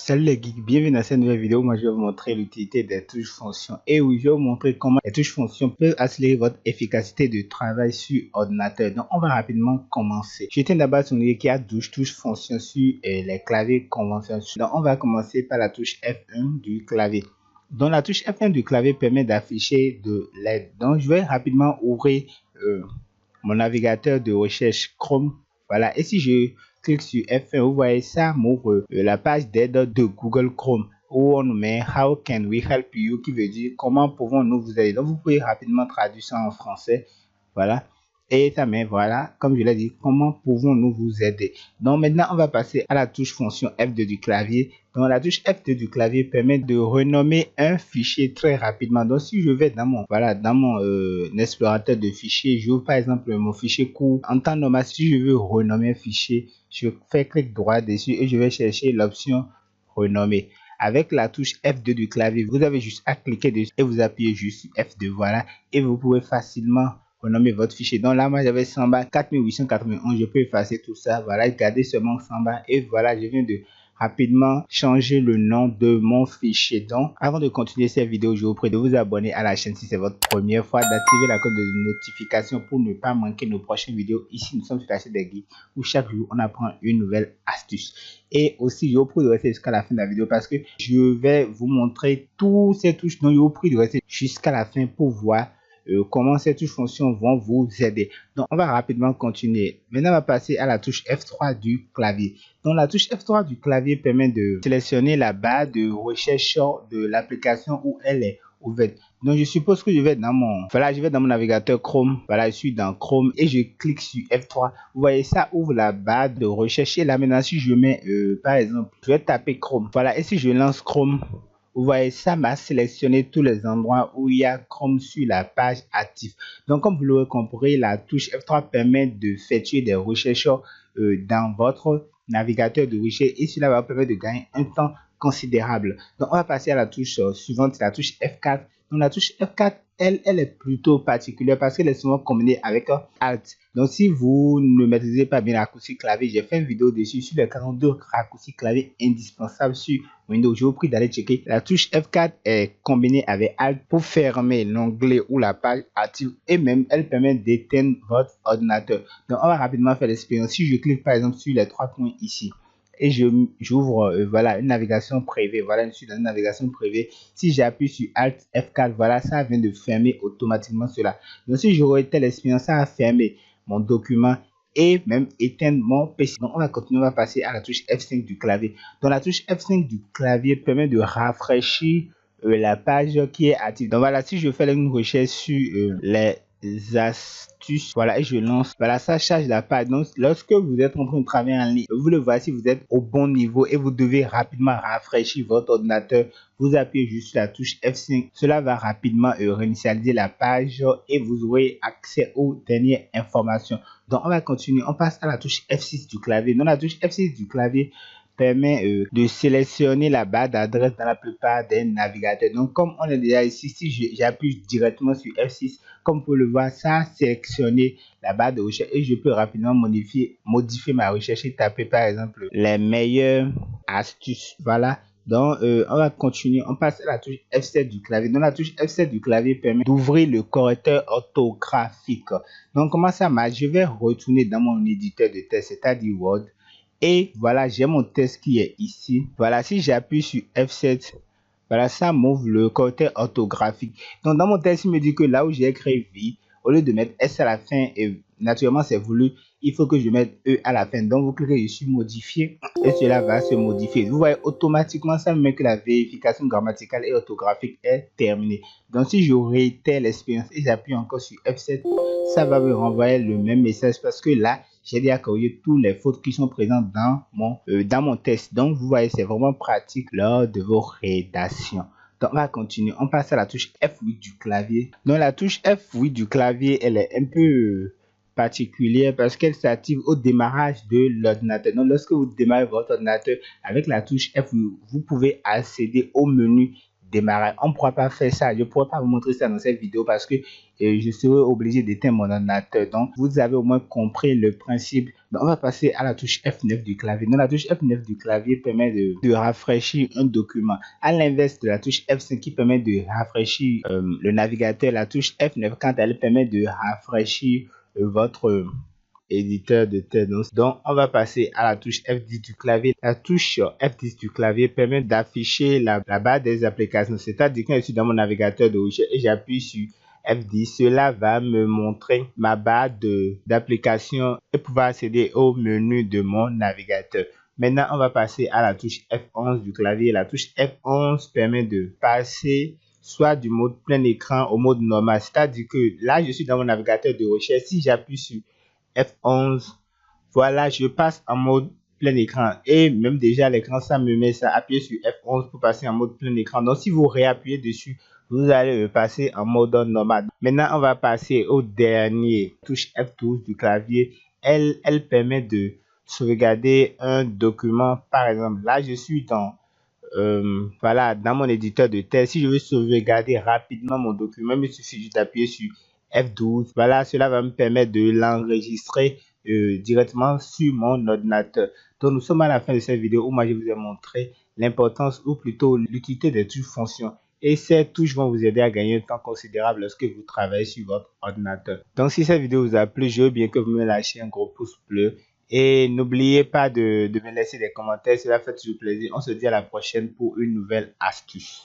Salut les geeks, bienvenue dans cette nouvelle vidéo. Moi je vais vous montrer l'utilité des touches fonctions. Et oui, je vais vous montrer comment les touches fonctions peuvent accélérer votre efficacité de travail sur ordinateur. Donc on va rapidement commencer. Je tiens d'abord à souligner qu'il y a 12 touches fonctions sur les claviers conventionnels. Donc on va commencer par la touche F1 du clavier. Donc la touche F1 du clavier permet d'afficher de l'aide. Donc je vais rapidement ouvrir mon navigateur de recherche Chrome. Voilà, et si je clique sur F1, vous voyez ça m'ouvre la page d'aide de Google Chrome où on nous met How can we help you, qui veut dire comment pouvons-nous vous aider. Donc vous pouvez rapidement traduire ça en français. Voilà. Et ça met, voilà, comme je l'ai dit, comment pouvons-nous vous aider. Donc maintenant, on va passer à la touche fonction F2 du clavier. Donc la touche F2 du clavier permet de renommer un fichier très rapidement. Donc si je vais dans mon, voilà, dans mon explorateur de fichiers, j'ouvre par exemple mon fichier court. En temps normal, si je veux renommer un fichier, je fais clic droit dessus et je vais chercher l'option renommer. Avec la touche F2 du clavier, vous avez juste à cliquer dessus et vous appuyez juste sur F2, voilà, et vous pouvez facilement renommer votre fichier. Donc là, moi j'avais Samba 4891, je peux effacer tout ça, voilà, garder seulement Samba et voilà, je viens de rapidement changer le nom de mon fichier. Donc avant de continuer cette vidéo, je vous prie de vous abonner à la chaîne si c'est votre première fois, d'activer la cloche de notification pour ne pas manquer nos prochaines vidéos. Ici nous sommes sur la chaîne des geeks où chaque jour on apprend une nouvelle astuce. Et aussi je vous prie de rester jusqu'à la fin de la vidéo parce que je vais vous montrer toutes ces touches. Donc je vous prie de rester jusqu'à la fin pour voir comment ces touches fonctions vont vous aider. Donc on va rapidement continuer. Maintenant on va passer à la touche F3 du clavier. Donc la touche F3 du clavier permet de sélectionner la barre de recherche de l'application où elle est ouverte. Donc je suppose que je vais dans mon, voilà, je vais dans mon navigateur Chrome. Voilà, je suis dans Chrome et je clique sur F3. Vous voyez, ça ouvre la barre de recherche. Et là maintenant si je mets par exemple, je vais taper Chrome. Voilà, et si je lance Chrome, vous voyez, ça m'a sélectionné tous les endroits où il y a Chrome sur la page active. Donc, comme vous l'aurez compris, la touche F3 permet de effectuer des recherches dans votre navigateur de recherche et cela va vous permettre de gagner un temps considérable. Donc, on va passer à la touche suivante, la touche F4. Donc, la touche F4, elle est plutôt particulière parce qu'elle est souvent combinée avec Alt. Donc, si vous ne maîtrisez pas bien les raccourcis clavier, j'ai fait une vidéo dessus sur les 42 raccourcis clavier indispensables sur Windows. Je vous prie d'aller checker. La touche F4 est combinée avec Alt pour fermer l'onglet ou la page active et même elle permet d'éteindre votre ordinateur. Donc, on va rapidement faire l'expérience. Si je clique par exemple sur les trois points ici, et j'ouvre voilà une navigation privée, voilà, je suis dans une navigation privée. Si j'appuie sur Alt F4, voilà, ça vient de fermer automatiquement cela. Donc si j'aurais telle expérience, ça a fermé mon document et même éteindre mon PC. Donc on va continuer, on va passer à la touche F5 du clavier. Donc la touche F5 du clavier permet de rafraîchir la page qui est active. Donc voilà, si je fais une recherche sur les astuces, voilà, et je lance, voilà, ça charge la page. Donc lorsque vous êtes en train de travailler en ligne, vous le voyez, si vous êtes au bon niveau et vous devez rapidement rafraîchir votre ordinateur, vous appuyez juste sur la touche F5, cela va rapidement réinitialiser la page et vous aurez accès aux dernières informations. Donc on va continuer, on passe à la touche F6 du clavier. Donc la touche F6 du clavier permet de sélectionner la barre d'adresse dans la plupart des navigateurs. Donc comme on est déjà ici, si j'appuie directement sur F6, comme vous pouvez le voir, ça a sélectionné la barre de recherche et je peux rapidement modifier ma recherche et taper par exemple les meilleures astuces. Voilà. Donc on va continuer, on passe à la touche F7 du clavier. Donc la touche F7 du clavier permet d'ouvrir le correcteur orthographique. Donc comment ça marche? Je vais retourner dans mon éditeur de texte, c'est-à-dire Word. Et voilà, j'ai mon texte qui est ici. Voilà, si j'appuie sur F7, voilà, ça m'ouvre le correcteur orthographique. Donc, dans mon texte, il me dit que là où j'ai écrit vie, au lieu de mettre S à la fin, et naturellement, c'est voulu, il faut que je mette E à la fin. Donc, vous cliquez sur modifier et cela va se modifier. Vous voyez, automatiquement, ça me met que la vérification grammaticale et orthographique est terminée. Donc, si je réitère l'expérience et j'appuie encore sur F7, ça va me renvoyer le même message parce que là, j'ai déjà corrigé toutes les fautes qui sont présentes dans mon test. Donc, vous voyez, c'est vraiment pratique lors de vos rédactions. Donc, on va continuer. On passe à la touche F8 du clavier. Donc, la touche F8 du clavier, elle est un peu particulière parce qu'elle s'active au démarrage de l'ordinateur. Donc, lorsque vous démarrez votre ordinateur avec la touche F8, vous pouvez accéder au menu démarrage. On ne pourra pas faire ça. Je ne pourrai pas vous montrer ça dans cette vidéo parce que je serai obligé d'éteindre mon ordinateur. Donc, vous avez au moins compris le principe. Donc, on va passer à la touche F9 du clavier. Donc, la touche F9 du clavier permet de rafraîchir un document. À l'inverse de la touche F5 qui permet de rafraîchir le navigateur, la touche F9, quant à elle, permet de rafraîchir votre éditeur de texte. Donc, on va passer à la touche F10 du clavier. La touche F10 du clavier permet d'afficher la barre des applications. C'est-à-dire quand je suis dans mon navigateur de recherche et j'appuie sur F10, cela va me montrer ma barre d'applications et pouvoir accéder au menu de mon navigateur. Maintenant, on va passer à la touche F11 du clavier. La touche F11 permet de passer soit du mode plein écran au mode normal. C'est-à-dire que là, je suis dans mon navigateur de recherche. Si j'appuie sur F11, voilà, je passe en mode plein écran. Et même déjà, l'écran, ça me met ça. Appuyez sur F11 pour passer en mode plein écran. Donc, si vous réappuyez dessus, vous allez passer en mode normal. Maintenant, on va passer au dernier. Touche F12 du clavier. Elle permet de sauvegarder un document. Par exemple, là, je suis dans voilà, dans mon éditeur de texte. Si je veux sauvegarder rapidement mon document, il me suffit juste d'appuyer sur F12. Voilà, cela va me permettre de l'enregistrer directement sur mon ordinateur. Donc, nous sommes à la fin de cette vidéo où moi je vous ai montré l'importance ou plutôt l'utilité des touches fonctions. Et ces touches vont vous aider à gagner un temps considérable lorsque vous travaillez sur votre ordinateur. Donc, si cette vidéo vous a plu, je veux bien que vous me lâchiez un gros pouce bleu. Et n'oubliez pas de me laisser des commentaires, cela fait toujours plaisir. On se dit à la prochaine pour une nouvelle astuce.